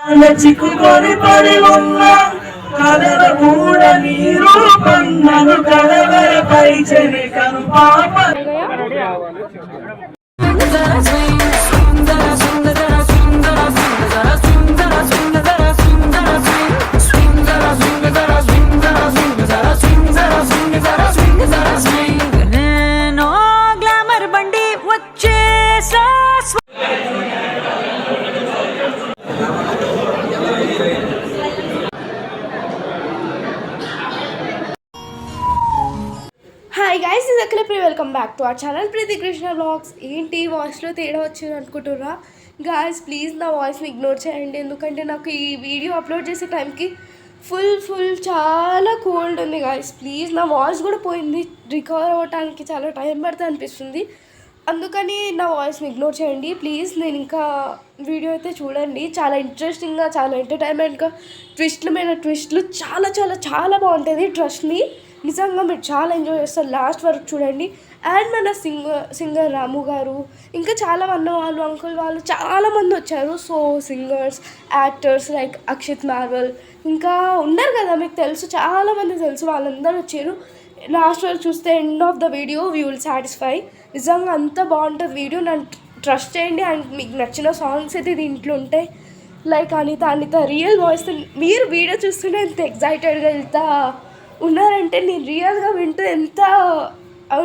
చిక్కుకొని పడి ఉన్న కలల కూడా నీ రూపం నన్ను కలవరపై చెవి కను పాప హాయ్ గైస్, ఇది Akhila. Welcome back to our channel Preethi Krishna blogs. ఏంటి వాయిస్లో తేడా వచ్చింది అనుకుంటుర్రా? గాయస్ ప్లీజ్ నా వాయిస్ని ఇగ్నోర్ చేయండి, ఎందుకంటే నాకు ఈ వీడియో అప్లోడ్ చేసే టైంకి ఫుల్ చాలా కోల్డ్ ఉంది గాయస్. ప్లీజ్, నా వాయిస్ కూడా పోయింది, రికవర్ అవ్వడానికి చాలా టైం పడుతుంది అనిపిస్తుంది, అందుకని నా వాయిస్ని ఇగ్నోర్ చేయండి ప్లీజ్. నేను ఇంకా వీడియో అయితే చూడండి, చాలా ఇంట్రెస్టింగ్గా, చాలా ఎంటర్టైన్మెంట్గా, ట్విస్ట్ల మీద ట్విస్ట్లు చాలా చాలా చాలా బాగుంటుంది. ట్రస్ట్ మీ, నిజంగా మీరు చాలా ఎంజాయ్ చేస్తారు. లాస్ట్ వరకు చూడండి. అండ్ మన సింగర్ రాము గారు, ఇంకా చాలా మంది వాళ్ళు, అంకుల్ వాళ్ళు చాలామంది వచ్చారు. So singers, actors like Akshith Marvel ఇంకా ఉన్నారు కదా, మీకు తెలుసు, చాలామంది తెలుసు, వాళ్ళందరూ వచ్చారు. లాస్ట్ వరకు చూస్తే end of the video we will satisfy. నిజంగా అంత బాగుంటుంది వీడియో, నన్ను ట్రస్ట్ చేయండి. అండ్ మీకు నచ్చిన సాంగ్స్ అయితే దీంట్లో ఉంటాయి, లైక్ అనిత రియల్ వాయిస్. మీరు వీడియో చూస్తుంటే ఎంత ఎక్సైటెడ్గా వెళ్తా ఉన్నారంటే నేను రియల్గా వింటూ ఎంత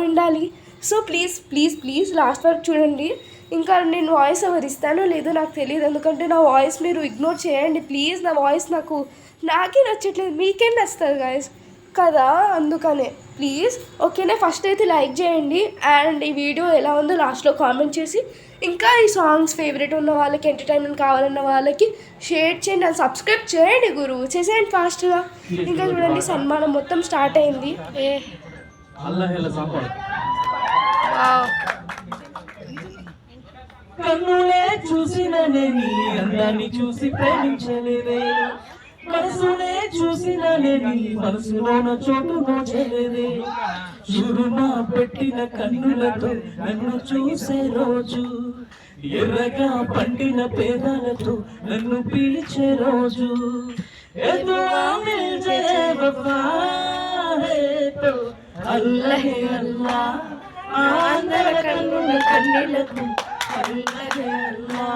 ఉండాలి. సో ప్లీజ్ లాస్ట్ వరకు చూడండి. ఇంకా నేను వాయిస్ ఎవరు ఇస్తానో లేదో నాకు తెలియదు, ఎందుకంటే నా వాయిస్ మీరు ఇగ్నోర్ చేయండి ప్లీజ్. నా వాయిస్ నాకే నచ్చట్లేదు, మీకేం నచ్చుతుంది గాయస్ కదా, అందుకనే ప్లీజ్ ఓకేనా. ఫస్ట్ అయితే లైక్ చేయండి, అండ్ ఈ వీడియో ఎలా ఉందో లాస్ట్లో కామెంట్ చేసి, ఇంకా ఈ సాంగ్స్ ఫేవరెట్ ఉన్న వాళ్ళకి, ఎంటర్టైన్మెంట్ కావాలన్న వాళ్ళకి షేర్ చేయండి, అండ్ సబ్స్క్రైబ్ చేయండి గురువు, చేసేయండి ఫాస్ట్గా. ఇంకా చూడండి, సన్మానం మొత్తం స్టార్ట్ అయింది. కన్నులే చూసిననే నీ అందాన్ని చూసి ప్రేమించలేదే, మనసునే చూసిననే నీ మనసులోన చోటు నోచలేదే, చురుమా పెట్టిన కన్నులతో నన్ను చూసే రోజు, ఎర్రగా పండిన పేదాలతో నన్ను పిలిచే రోజు, అల్లహే అల్లా అందర కన్నుల కన్నీళ్లకు, అల్లహే అల్లా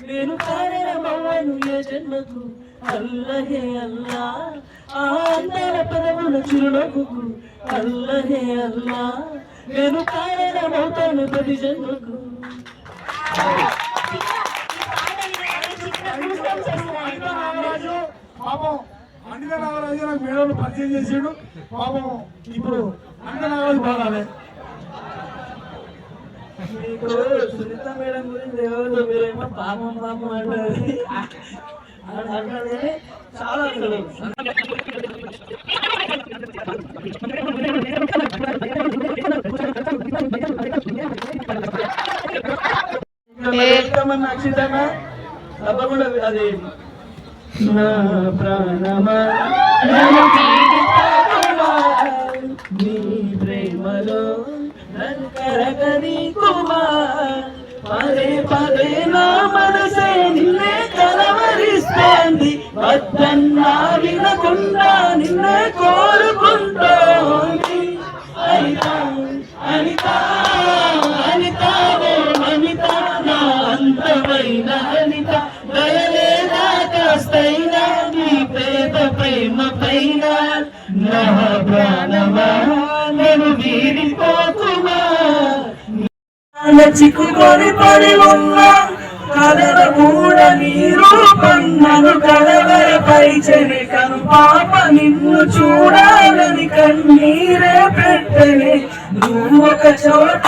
నేను కారణమవ్వను ఏ జన్మకు, అల్లహే అల్లా అందర పదముల చిరునవ్వుకు, అల్లహే అల్లా నేను కారణమవుతాను ప్రతి జన్మకు. పాపం అండిన నాగరాజు నాకు మేడలు పరిచయం చేసాడు. పాపం ఇప్పుడు అండ నాగరాజు పాడాలి. మీకు సునీత మేడం గురించి ఎవరు మీరేమో పాపం అంటారు, చాలా అక్షితమా తప్పకుండా అది నా ప్రాణమా నీ ప్రేమలో కరగని కుమార్, పదే నా మనసే నిన్నే కలవరిస్తోంది, వద్దన్నా వినకుండా నిన్నే కోరుకుంటోంది. అనిత అనిత అనిత అనిత నా అందమైన అనిత, దయలేదా కాస్తైనా నీ పేద ప్రేమ పైన, నా ప్రాణమా నేను వీడిపోకుమా. చిక్కుకొని పడి ఉన్న కలల కూడా నీ రూపం నన్ను కలవరపై చెవి కను పాప, నిన్ను చూడాలని కన్నీరే పెట్టలే, నువ్వొక చోట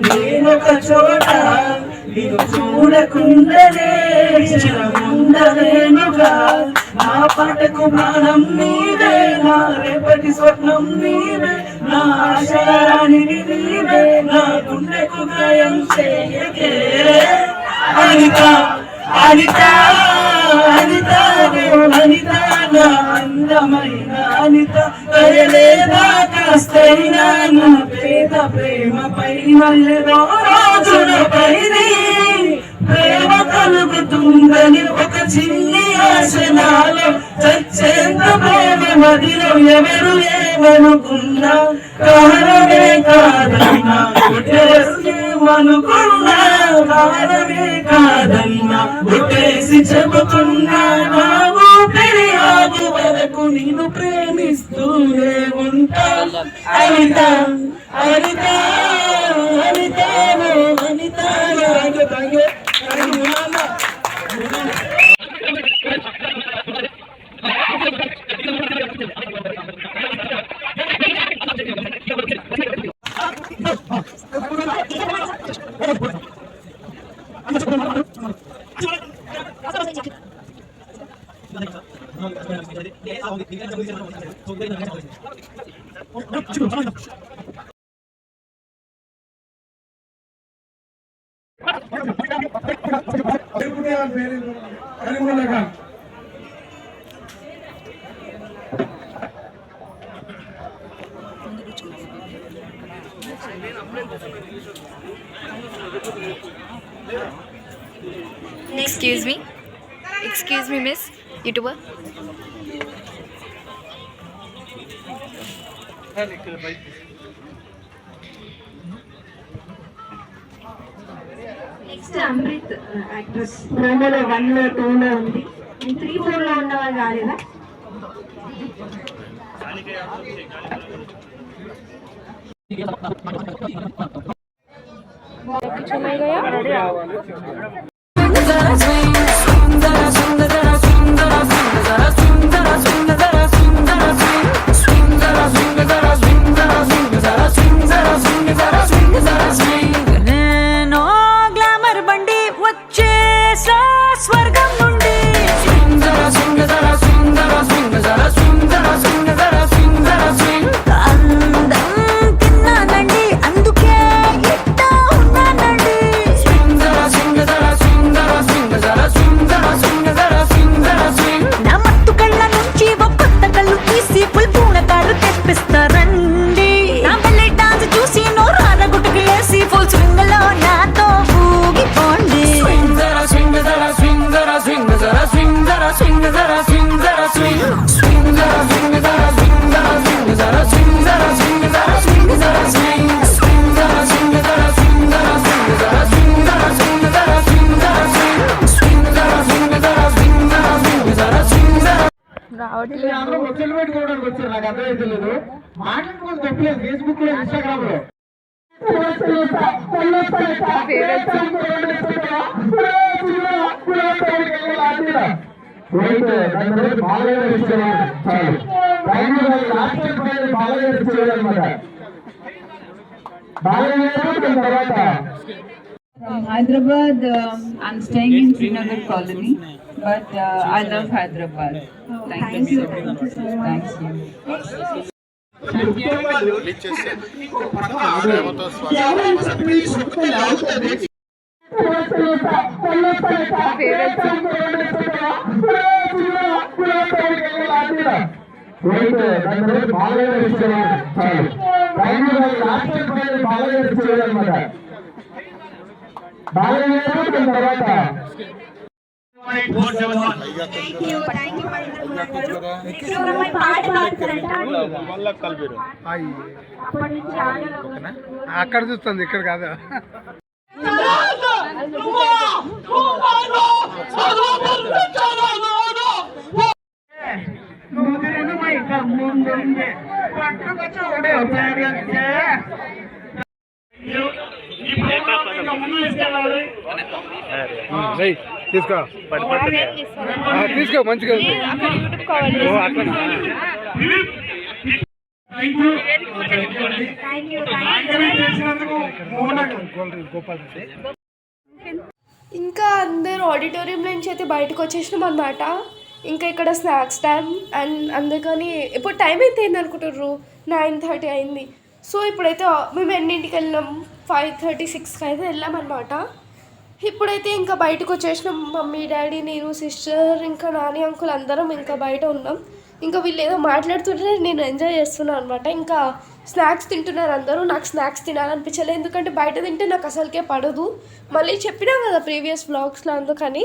నేనొక చోట, నిన్ను చూడకుండానే ఉండలేనుగా, నా పాటకు ప్రాణం నీవే, నా రేపటి స్వప్నం నీవే, నా ఆశరాని నీవే, నా గుండెకు గాయం చేయకే. అనిత అనిత అనిత అనిత నా అందమైన అనిత, దయలేదా కాస్తైనా నా పేద ప్రేమ పైన, ఏదో రోజులపై ప్రేమ కలుగుతుందని ఒక చిన్ని ఆశనాలు చచ్చేంత ప్రేమ మదిలో ఎవరు ఏమనుకున్నా కారణమే కాదన్నా ఏమనుకున్నా కారణమే కాదన్నా ఒట్టేసి చెబుతున్నా నా ఊపిరి ఆగు వరకు నేను ప్రేమిస్తూనే ఉంటా Anitha Anitha Anitha Anitha Excuse me, miss. YouTuber. Next Amrit actress ప్రోమోలో 1లో 2లో ఉంది 3, 4లో ఉన్న వాళ్ళు రాలేదా? పెట్టుకోవడానికి వచ్చారు, నాకు అర్థమైతే లేదు. మాట్లాడుకోవడం తప్పలేదు ఫేస్బుక్ లో ఇన్స్టాగ్రామ్ లో. From Hyderabad, I'm staying in Srinagar Colony, but I love Hyderabad. Thank you so much. Thanks you. అక్కడ చూస్తుంది, ఇక్కడ కాదు. తీసుకో తీసుకో మంచిగా ఉంది. ఇంకా అందరు ఆడిటోరియంలో నుంచి అయితే బయటకు వచ్చేసినాం అన్నమాట. ఇంకా ఇక్కడ స్నాక్స్ టైం అండ్ అందుకని ఇప్పుడు టైం అయితే అయింది అనుకుంటుర్రు, 9:30 అయింది. సో ఇప్పుడైతే మేము ఎన్నింటికి వెళ్ళినాం, 5:30, 6కి అయితే వెళ్ళామన్నమాట. ఇప్పుడైతే ఇంకా బయటకు వచ్చేసినాం, మమ్మీ డాడీ నేను సిస్టర్ ఇంకా నాని అంకుల్ అందరం ఇంకా బయట ఉన్నాం. ఇంకా వీళ్ళు ఏదో మాట్లాడుతుంటే నేను ఎంజాయ్ చేస్తున్నాను అనమాట. ఇంకా స్నాక్స్ తింటున్నారు అందరూ. నాకు స్నాక్స్ తినాలనిపించలేదు, ఎందుకంటే బయట తింటే నాకు అసలుకే పడదు. మళ్ళీ చెప్పినా కదా ప్రీవియస్ వ్లాగ్స్లో, అందుకని.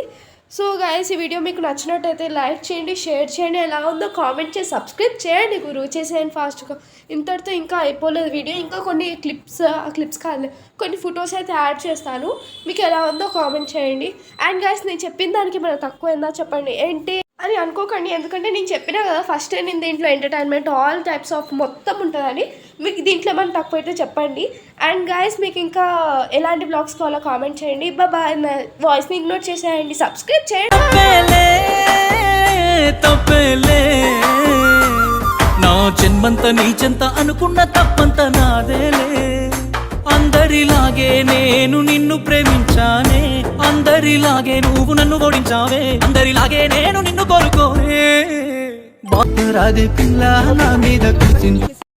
సో గైస్ ఈ వీడియో మీకు నచ్చినట్టయితే లైక్ చేయండి, షేర్ చేయండి, ఎలా ఉందో కామెంట్ చేసి సబ్స్క్రైబ్ చేయండి గురు, చేసేయండి ఫాస్ట్గా. ఇంతటితో ఇంకా అయిపోలేదు వీడియో, ఇంకా కొన్ని క్లిప్స్ కాదు కొన్ని ఫొటోస్ అయితే యాడ్ చేస్తాను. మీకు ఎలా ఉందో కామెంట్ చేయండి. అండ్ గైస్ నేను చెప్పిన దానికి మనకు తక్కువైందా చెప్పండి ఏంటి అని అనుకోకండి, ఎందుకంటే నేను చెప్పినా కదా ఫస్ట్ నేను దీంట్లో ఎంటర్టైన్మెంట్ ఆల్ టైప్స్ ఆఫ్ మొత్తం ఉంటుందని. మీకు దీంట్లో ఏమైనా తక్కువ అయితే చెప్పండి. అండ్ గైస్ మీకు ఇంకా ఎలాంటి బ్లాగ్స్ కావాలో కామెంట్ చేయండి. బాయ్. వాయిస్ని ఇగ్నోర్ చేసేయండి, సబ్స్క్రైబ్ చేయండి. తప్పేలే నా జన్మంత నీ చెంత అనుకున్న తప్పంత నాదేలే. అందరిలాగే నేను నిన్ను ప్రేమించానే, అందరిలాగే నువ్వు నన్ను ఓడించావే, అందరిలాగే నేను నిన్ను కోరుకోనే. రాదే పిల్ల నా మీద కూర్చుంది.